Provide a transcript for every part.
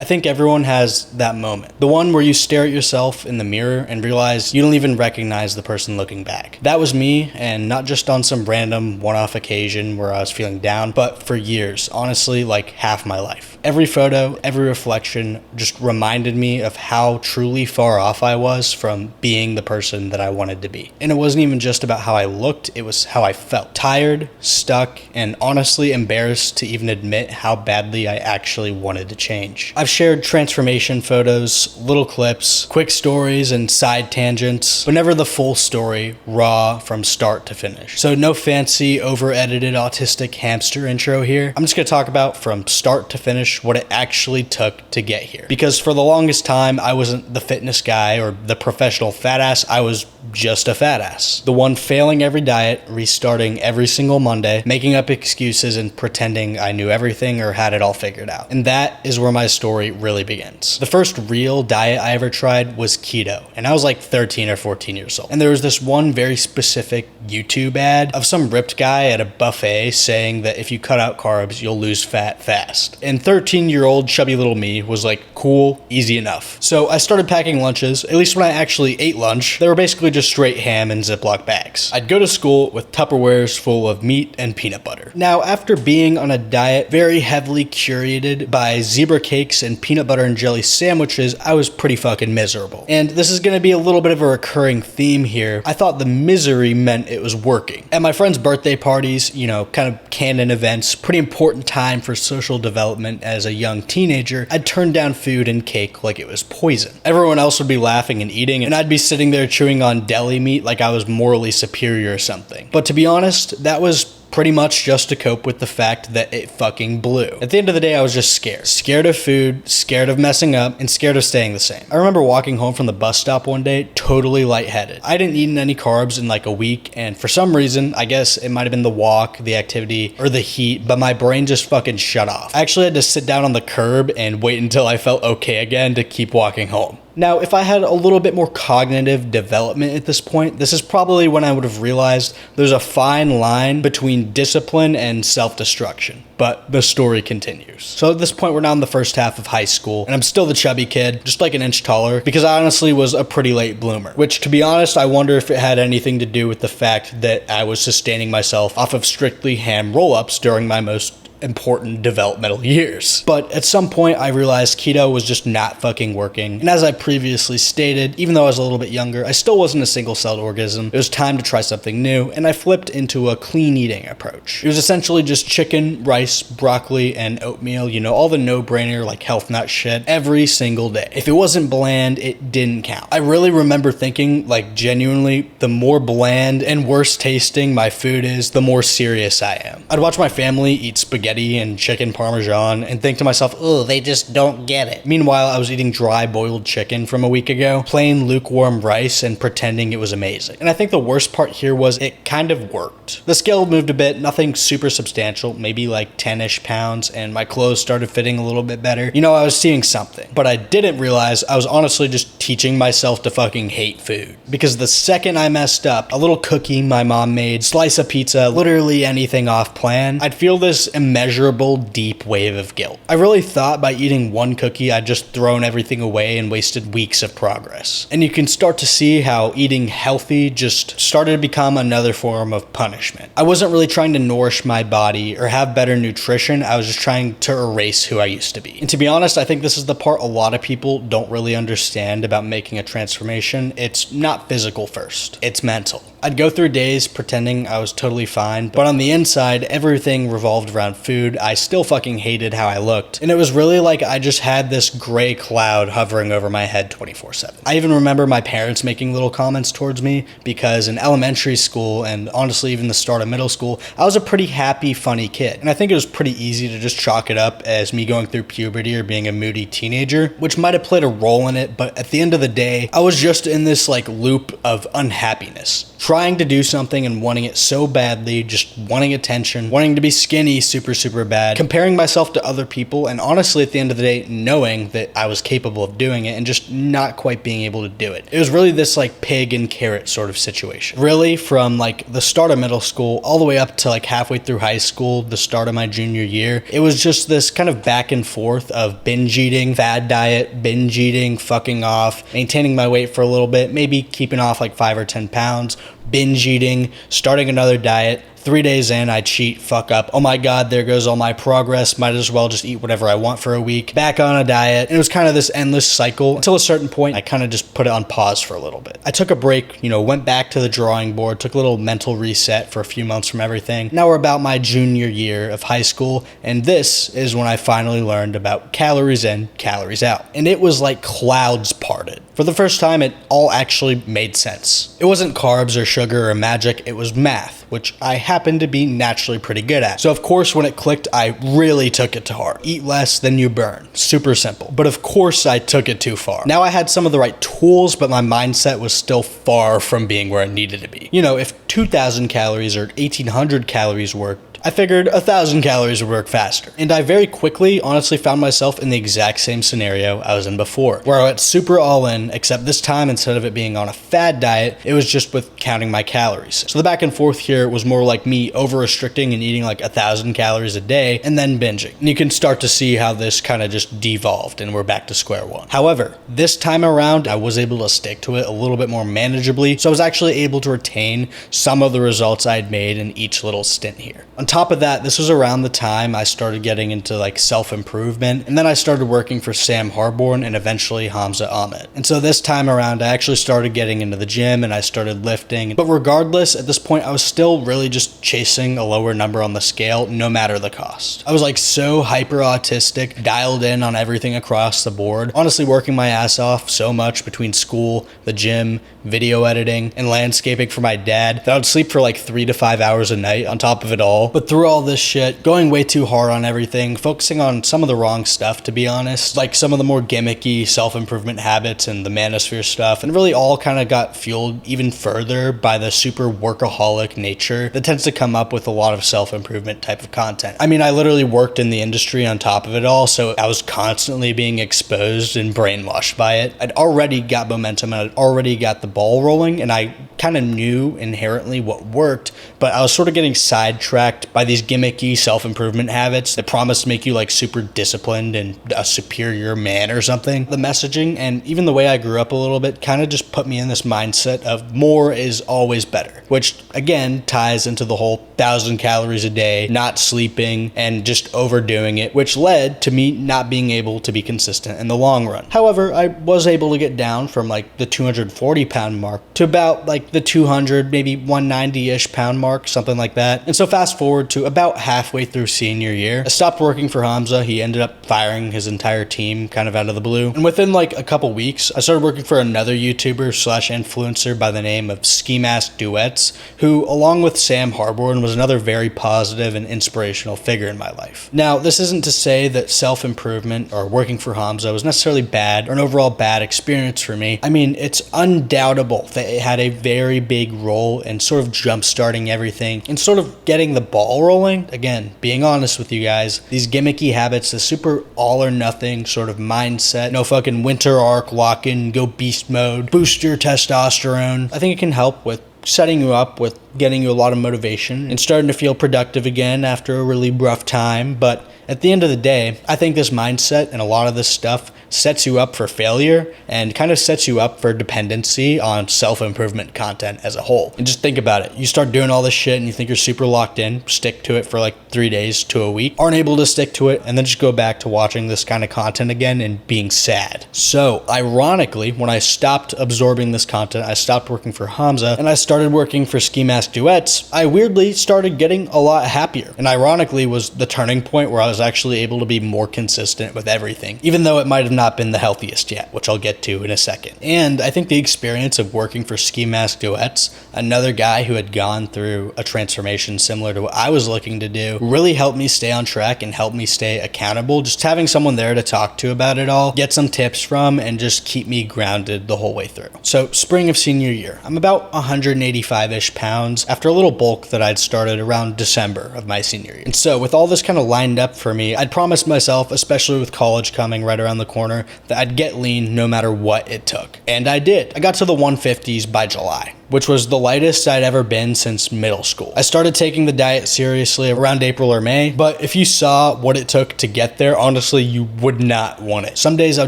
think everyone has that moment. The one where you stare at yourself in the mirror and realize you don't even recognize the person looking back. That was me, and not just on some random one-off occasion where I was feeling down, but for years, honestly, like half my life. Every photo, every reflection just reminded me of how truly far off I was from being the person that I wanted to be. And it wasn't even just about how I looked, it was how I felt. Tired, stuck, and honestly embarrassed to even admit how badly I actually wanted to change. I've shared transformation photos, little clips, quick stories, and side tangents, but never the full story, raw from start to finish. So no fancy, over-edited autistic hamster intro here. I'm just gonna talk about from start to finish what it actually took to get here. Because for the longest time, I wasn't the fitness guy or the professional fat ass, I was just a fat ass. The one failing every diet, restarting every single Monday, making up excuses and pretending I knew everything or had it all figured out. And that is where my story really begins. The first real diet I ever tried was keto, and I was like 13 or 14 years old. And there was this one very specific YouTube ad of some ripped guy at a buffet saying that if you cut out carbs, you'll lose fat fast. And 13-year-old chubby little me was like, cool, easy enough. So I started packing lunches. At least when I actually ate lunch, they were basically just straight ham in Ziploc bags. I'd go to school with Tupperwares full of meat and peanut butter. Now, after being on a diet very heavily curated by zebra cakes and peanut butter and jelly sandwiches, I was pretty fucking miserable. And this is gonna be a little bit of a recurring theme here. I thought the misery meant it was working. At my friends' birthday parties, you know, kind of canon events, pretty important time for social development as a young teenager, I'd turn down food and cake like it was poison. Everyone else would be laughing and eating, and I'd be sitting there chewing on deli meat like I was morally superior or something. But to be honest, that was pretty much just to cope with the fact that it fucking blew. At the end of the day, I was just scared. Scared of food, scared of messing up, and scared of staying the same. I remember walking home from the bus stop one day, totally lightheaded. I hadn't eaten any carbs in like a week, and for some reason, I guess it might have been the walk, the activity, or the heat, but my brain just fucking shut off. I actually had to sit down on the curb and wait until I felt okay again to keep walking home. Now, if I had a little bit more cognitive development at this point, this is probably when I would have realized there's a fine line between discipline and self-destruction. But the story continues. So at this point, we're now in the first half of high school, and I'm still the chubby kid, just like an inch taller, because I honestly was a pretty late bloomer. Which, to be honest, I wonder if it had anything to do with the fact that I was sustaining myself off of strictly ham roll-ups during my most important developmental years. But at some point I realized keto was just not fucking working. And as I previously stated, even though I was a little bit younger, I still wasn't a single-celled organism. It was time to try something new, and I flipped into a clean eating approach. It was essentially just chicken, rice, broccoli, and oatmeal, you know, all the no-brainer like health nut shit every single day. If it wasn't bland, it didn't count. I really remember thinking, like, genuinely, the more bland and worse tasting my food is, the more serious I am. I'd watch my family eat spaghetti and chicken parmesan and think to myself, oh, they just don't get it. Meanwhile, I was eating dry boiled chicken from a week ago, plain lukewarm rice, and pretending it was amazing. And I think the worst part here was it kind of worked. The scale moved a bit, nothing super substantial, maybe like 10-ish pounds, and my clothes started fitting a little bit better. You know, I was seeing something. But I didn't realize I was honestly just teaching myself to fucking hate food. Because the second I messed up, a little cookie my mom made, slice of pizza, literally anything off plan, I'd feel this immeasurable deep wave of guilt. I really thought by eating one cookie I'd just thrown everything away and wasted weeks of progress. And you can start to see how eating healthy just started to become another form of punishment. I wasn't really trying to nourish my body or have better nutrition, I was just trying to erase who I used to be. And to be honest, I think this is the part a lot of people don't really understand about making a transformation. It's not physical first, it's mental. I'd go through days pretending I was totally fine, but on the inside, everything revolved around food. I still fucking hated how I looked, and it was really like I just had this gray cloud hovering over my head 24/7. I even remember my parents making little comments towards me because in elementary school, and honestly even the start of middle school, I was a pretty happy, funny kid, and I think it was pretty easy to just chalk it up as me going through puberty or being a moody teenager, which might have played a role in it, but at the end of the day, I was just in this like loop of unhappiness. Trying to do something and wanting it so badly, just wanting attention, wanting to be skinny super super bad, comparing myself to other people, and honestly at the end of the day knowing that I was capable of doing it and just not quite being able to do it. It was really this like pig and carrot sort of situation. Really from like the start of middle school all the way up to like halfway through high school, the start of my junior year, it was just this kind of back and forth of binge eating, fad diet, binge eating, fucking off, maintaining my weight for a little bit, maybe keeping off like 5 or 10 pounds, binge eating, starting another diet. 3 days in, I cheat, fuck up. Oh my God, there goes all my progress. Might as well just eat whatever I want for a week. Back on a diet. And it was kind of this endless cycle until a certain point, I kind of just put it on pause for a little bit. I took a break, went back to the drawing board, took a little mental reset for a few months from everything. Now we're about my junior year of high school, and this is when I finally learned about calories in, calories out. And it was like clouds parted. For the first time, it all actually made sense. It wasn't carbs or sugar or magic, it was math, which I happened to be naturally pretty good at. So of course, when it clicked, I really took it to heart. Eat less than you burn. Super simple. But of course, I took it too far. Now I had some of the right tools, but my mindset was still far from being where it needed to be. If 2,000 calories or 1,800 calories worked, I figured 1,000 calories would work faster. And I very quickly honestly found myself in the exact same scenario I was in before, where I went super all in, except this time instead of it being on a fad diet, it was just with counting my calories. So the back and forth here was more like me over restricting and eating like 1,000 calories a day and then binging. And you can start to see how this kind of just devolved and we're back to square one. However, this time around, I was able to stick to it a little bit more manageably. So I was actually able to retain some of the results I'd made in each little stint here. On top of that, this was around the time I started getting into like self-improvement, and then I started working for Sam Harborn and eventually Hamza Ahmed. And so this time around, I actually started getting into the gym and I started lifting. But regardless, at this point, I was still really just chasing a lower number on the scale, no matter the cost. I was like so hyper autistic, dialed in on everything across the board, honestly working my ass off so much between school, the gym, video editing, and landscaping for my dad that I would sleep for like 3 to 5 hours a night on top of it all. But through all this shit, going way too hard on everything, focusing on some of the wrong stuff, to be honest, like some of the more gimmicky self-improvement habits and the manosphere stuff, and really all kind of got fueled even further by the super workaholic nature that tends to come up with a lot of self-improvement type of content. I mean, I literally worked in the industry on top of it all, so I was constantly being exposed and brainwashed by it. I'd already got momentum and I'd already got the ball rolling, and I kind of knew inherently what worked, but I was sort of getting sidetracked by these gimmicky self-improvement habits that promise to make you like super disciplined and a superior man or something. The messaging and even the way I grew up a little bit kind of just put me in this mindset of more is always better, which again ties into the whole 1,000 calories a day, not sleeping, and just overdoing it, which led to me not being able to be consistent in the long run. However, I was able to get down from like the 240 pound mark to about like the 200, maybe 190-ish pound mark, something like that. And so fast forward to about halfway through senior year, I stopped working for Hamza. He ended up firing his entire team kind of out of the blue. And within like a couple weeks, I started working for another YouTuber slash influencer by the name of Ski Mask Duets, who along with Sam Harborn was another very positive and inspirational figure in my life. Now, this isn't to say that self-improvement or working for Hamza was necessarily bad or an overall bad experience for me. I mean, it's undoubtable that it had a very big role in sort of jump-starting everything and sort of getting the ball rolling. Again, being honest with you guys, these gimmicky habits, the super all or nothing sort of mindset, no fucking winter arc, lock in, go beast mode, boost your testosterone. I think it can help with setting you up with getting you a lot of motivation and starting to feel productive again after a really rough time. But at the end of the day, I think this mindset and a lot of this stuff sets you up for failure and kind of sets you up for dependency on self-improvement content as a whole. And just think about it. You start doing all this shit and you think you're super locked in, stick to it for like 3 days to a week, aren't able to stick to it, and then just go back to watching this kind of content again and being sad. So ironically, when I stopped absorbing this content, I stopped working for Hamza and I started working for Ski Mask Duets, I weirdly started getting a lot happier. And ironically was the turning point where I was was actually able to be more consistent with everything, even though it might have not been the healthiest yet, which I'll get to in a second. And I think the experience of working for Ski Mask Duets, another guy who had gone through a transformation similar to what I was looking to do, really helped me stay on track and helped me stay accountable. Just having someone there to talk to about it all, get some tips from, and just keep me grounded the whole way through. So spring of senior year, I'm about 185-ish pounds after a little bulk that I'd started around December of my senior year. And so with all this kind of lined up for me, I'd promised myself, especially with college coming right around the corner, that I'd get lean no matter what it took. And I did. I got to the 150s by July, which was the lightest I'd ever been since middle school. I started taking the diet seriously around April or May, but if you saw what it took to get there, honestly, you would not want it. Some days I'll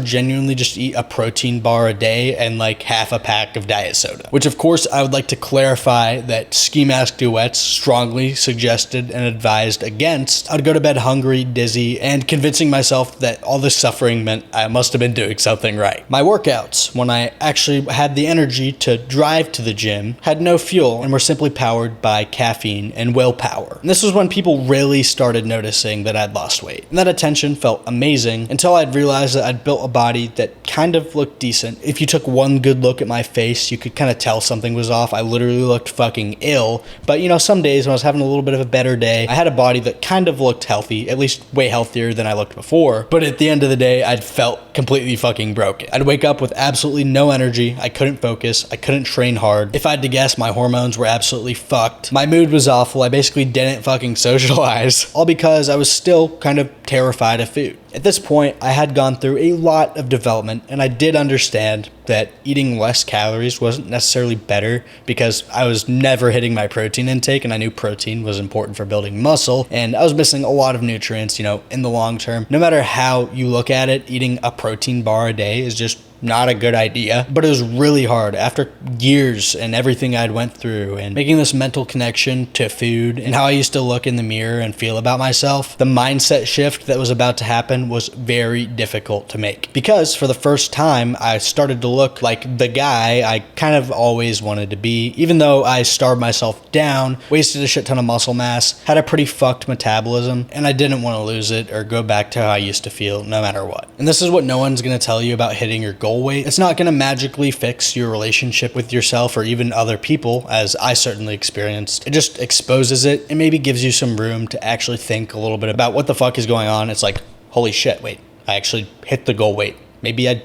genuinely just eat a protein bar a day and like half a pack of diet soda, which of course I would like to clarify that Ski Mask Duets strongly suggested and advised against. I'd go to bed hungry, dizzy, and convincing myself that all this suffering meant I must have been doing something right. My workouts, when I actually had the energy to drive to the gym, had no fuel and were simply powered by caffeine and willpower. And this was when people really started noticing that I'd lost weight. And that attention felt amazing until I'd realized that I'd built a body that kind of looked decent. If you took one good look at my face, you could kind of tell something was off. I literally looked fucking ill. But you know, some days when I was having a little bit of a better day, I had a body that kind of looked healthy, at least way healthier than I looked before. But at the end of the day, I'd felt completely fucking broken. I'd wake up with absolutely no energy. I couldn't focus. I couldn't train hard. If I had to guess, my hormones were absolutely fucked. My mood was awful. I basically didn't fucking socialize, all because I was still kind of terrified of food. At this point, I had gone through a lot of development, and I did understand that eating less calories wasn't necessarily better because I was never hitting my protein intake, and I knew protein was important for building muscle, and I was missing a lot of nutrients, in the long term. No matter how you look at it, eating a protein bar a day is just not a good idea, but it was really hard after years and everything I'd went through and making this mental connection to food and how I used to look in the mirror and feel about myself. The mindset shift that was about to happen was very difficult to make because for the first time I started to look like the guy I kind of always wanted to be, even though I starved myself down, wasted a shit ton of muscle mass, had a pretty fucked metabolism, and I didn't want to lose it or go back to how I used to feel no matter what. And this is what no one's going to tell you about hitting your goal weight. It's not going to magically fix your relationship with yourself or even other people, as I certainly experienced. It just exposes it and maybe gives you some room to actually think a little bit about what the fuck is going on. It's like, holy shit, wait, I actually hit the goal weight. Maybe I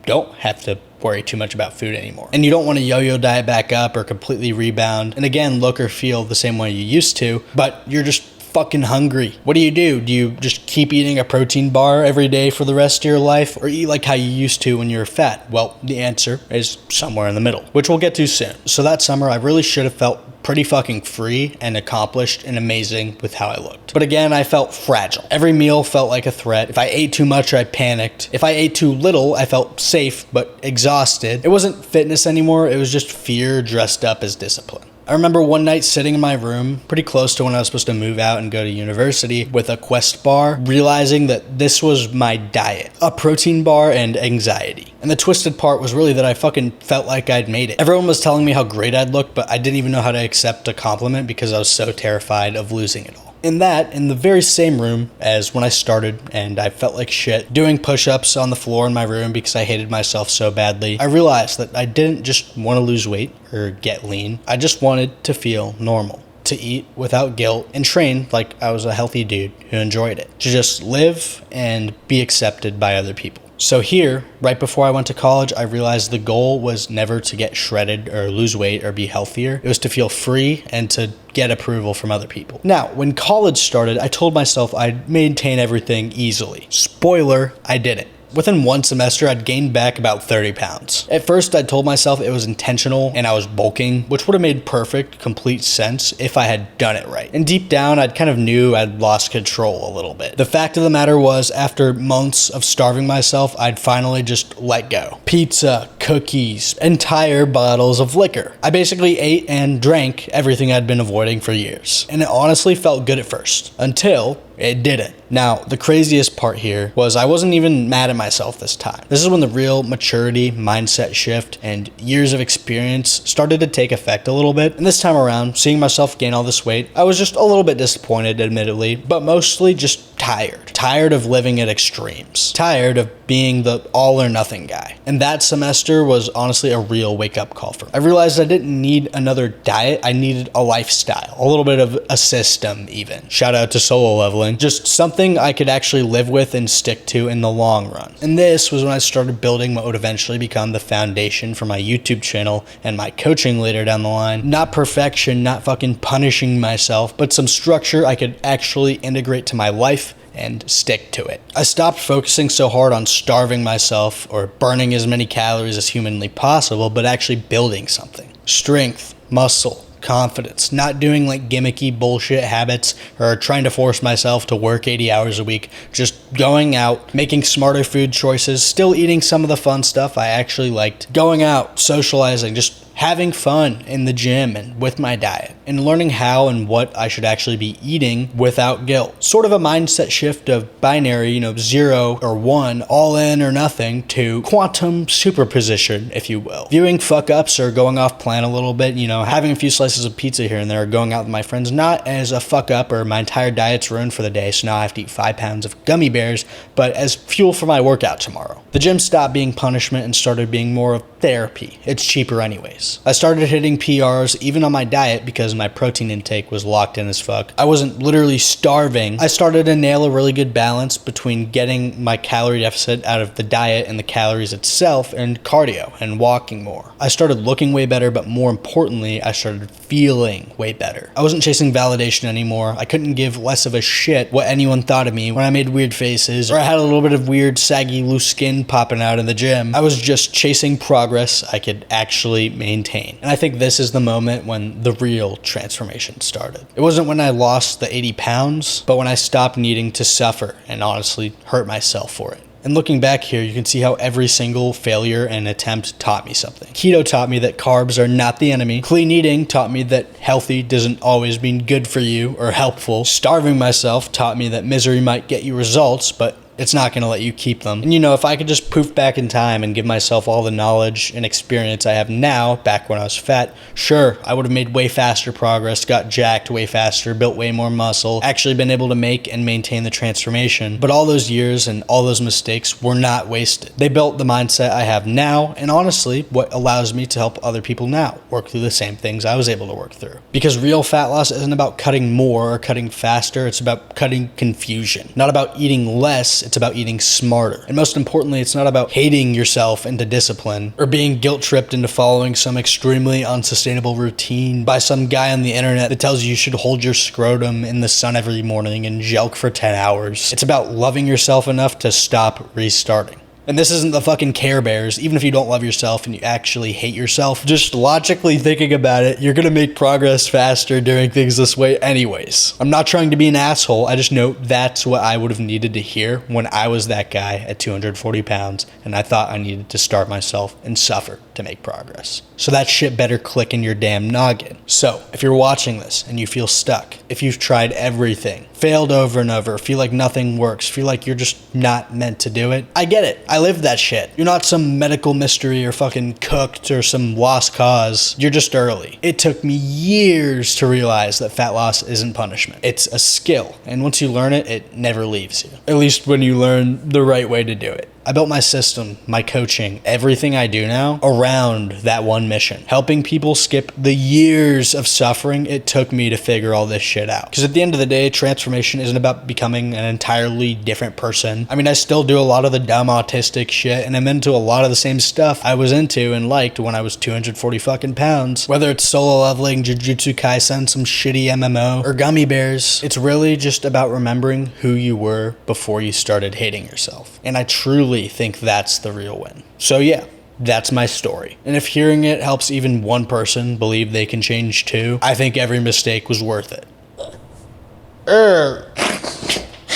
don't have to worry too much about food anymore. And you don't want to yo-yo diet back up or completely rebound and again look or feel the same way you used to, but you're just fucking hungry. What do? Do you just keep eating a protein bar every day for the rest of your life, or eat like how you used to when you were fat? Well, the answer is somewhere in the middle, which we'll get to soon. So that summer, I really should have felt pretty fucking free and accomplished and amazing with how I looked. But again, I felt fragile. Every meal felt like a threat. If I ate too much, I panicked. If I ate too little, I felt safe but exhausted. It wasn't fitness anymore. It was just fear dressed up as discipline. I remember one night sitting in my room, pretty close to when I was supposed to move out and go to university, with a Quest bar, realizing that this was my diet. A protein bar and anxiety. And the twisted part was really that I fucking felt like I'd made it. Everyone was telling me how great I'd look, but I didn't even know how to accept a compliment because I was so terrified of losing it all. In the very same room as when I started and I felt like shit, doing push-ups on the floor in my room because I hated myself so badly, I realized that I didn't just want to lose weight or get lean. I just wanted to feel normal, to eat without guilt and train like I was a healthy dude who enjoyed it, to just live and be accepted by other people. So here, right before I went to college, I realized the goal was never to get shredded or lose weight or be healthier. It was to feel free and to get approval from other people. Now, when college started, I told myself I'd maintain everything easily. Spoiler, I didn't. Within one semester, I'd gained back about 30 pounds. At first, I told myself it was intentional and I was bulking, which would have made perfect, complete sense if I had done it right. And deep down, I kind of knew I'd lost control a little bit. The fact of the matter was, after months of starving myself, I'd finally just let go. Pizza, cookies, entire bottles of liquor. I basically ate and drank everything I'd been avoiding for years. And it honestly felt good at first, until it didn't. Now, the craziest part here was I wasn't even mad at myself this time. This is when the real maturity, mindset shift, and years of experience started to take effect a little bit. And this time around, seeing myself gain all this weight, I was just a little bit disappointed, admittedly, but mostly just tired. Tired of living at extremes. Tired of being the all or nothing guy. And that semester was honestly a real wake-up call for me. I realized I didn't need another diet, I needed a lifestyle. A little bit of a system even. Shout out to solo leveling. Just something I could actually live with and stick to in the long run. And this was when I started building what would eventually become the foundation for my YouTube channel and my coaching later down the line. Not perfection, not fucking punishing myself, but some structure I could actually integrate to my life and stick to it. I stopped focusing so hard on starving myself or burning as many calories as humanly possible, but actually building something. Strength, muscle, confidence, not doing like gimmicky bullshit habits or trying to force myself to work 80 hours a week, just going out, making smarter food choices, still eating some of the fun stuff I actually liked, going out, socializing, just having fun in the gym and with my diet, and learning how and what I should actually be eating without guilt. Sort of a mindset shift of binary, 0 or 1, all in or nothing, to quantum superposition, if you will. Viewing fuck ups or going off plan a little bit, having a few slices of pizza here and there, or going out with my friends, not as a fuck up or my entire diet's ruined for the day, so now I have to eat 5 pounds of gummy bears, but as fuel for my workout tomorrow. The gym stopped being punishment and started being more of therapy. It's cheaper anyways. I started hitting PRs even on my diet because my protein intake was locked in as fuck. I wasn't literally starving. I started to nail a really good balance between getting my calorie deficit out of the diet and the calories itself and cardio and walking more. I started looking way better, but more importantly, I started feeling way better. I wasn't chasing validation anymore. I couldn't give less of a shit what anyone thought of me when I made weird faces or I had a little bit of weird saggy loose skin popping out in the gym. I was just chasing progress I could actually maintain. And I think this is the moment when the real transformation started. It wasn't when I lost the 80 pounds, but when I stopped needing to suffer and honestly hurt myself for it. And looking back here, you can see how every single failure and attempt taught me something. Keto taught me that carbs are not the enemy. Clean eating taught me that healthy doesn't always mean good for you or helpful. Starving myself taught me that misery might get you results, but it's not going to let you keep them. And if I could just poof back in time and give myself all the knowledge and experience I have now, back when I was fat, sure, I would have made way faster progress, got jacked way faster, built way more muscle, actually been able to make and maintain the transformation. But all those years and all those mistakes were not wasted. They built the mindset I have now, and honestly, what allows me to help other people now work through the same things I was able to work through. Because real fat loss isn't about cutting more or cutting faster, it's about cutting confusion. Not about eating less, it's about eating smarter. And most importantly, it's not about hating yourself into discipline or being guilt-tripped into following some extremely unsustainable routine by some guy on the internet that tells you should hold your scrotum in the sun every morning and jelq for 10 hours. It's about loving yourself enough to stop restarting. And this isn't the fucking Care Bears. Even if you don't love yourself and you actually hate yourself, just logically thinking about it, you're gonna make progress faster doing things this way anyways. I'm not trying to be an asshole. I just know that's what I would have needed to hear when I was that guy at 240 pounds and I thought I needed to starve myself and suffer to make progress. So that shit better click in your damn noggin. So if you're watching this and you feel stuck, if you've tried everything, failed over and over, feel like nothing works, feel like you're just not meant to do it, I get it. I lived that shit. You're not some medical mystery or fucking cooked or some lost cause. You're just early. It took me years to realize that fat loss isn't punishment. It's a skill. And once you learn it, it never leaves you. At least when you learn the right way to do it. I built my system, my coaching, everything I do now around that one mission. Helping people skip the years of suffering it took me to figure all this shit out. Because at the end of the day, transformation isn't about becoming an entirely different person. I mean, I still do a lot of the dumb autistic shit, and I'm into a lot of the same stuff I was into and liked when I was 240 fucking pounds. Whether it's solo leveling, Jujutsu Kaisen, some shitty MMO, or gummy bears, it's really just about remembering who you were before you started hating yourself. And I truly think that's the real win. So yeah, that's my story. And if hearing it helps even one person believe they can change too, I think every mistake was worth it.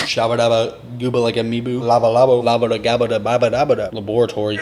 Shabba dabba, gooba like a meeboo, lava labo, lava da gabba da baba dabba da, laboratory.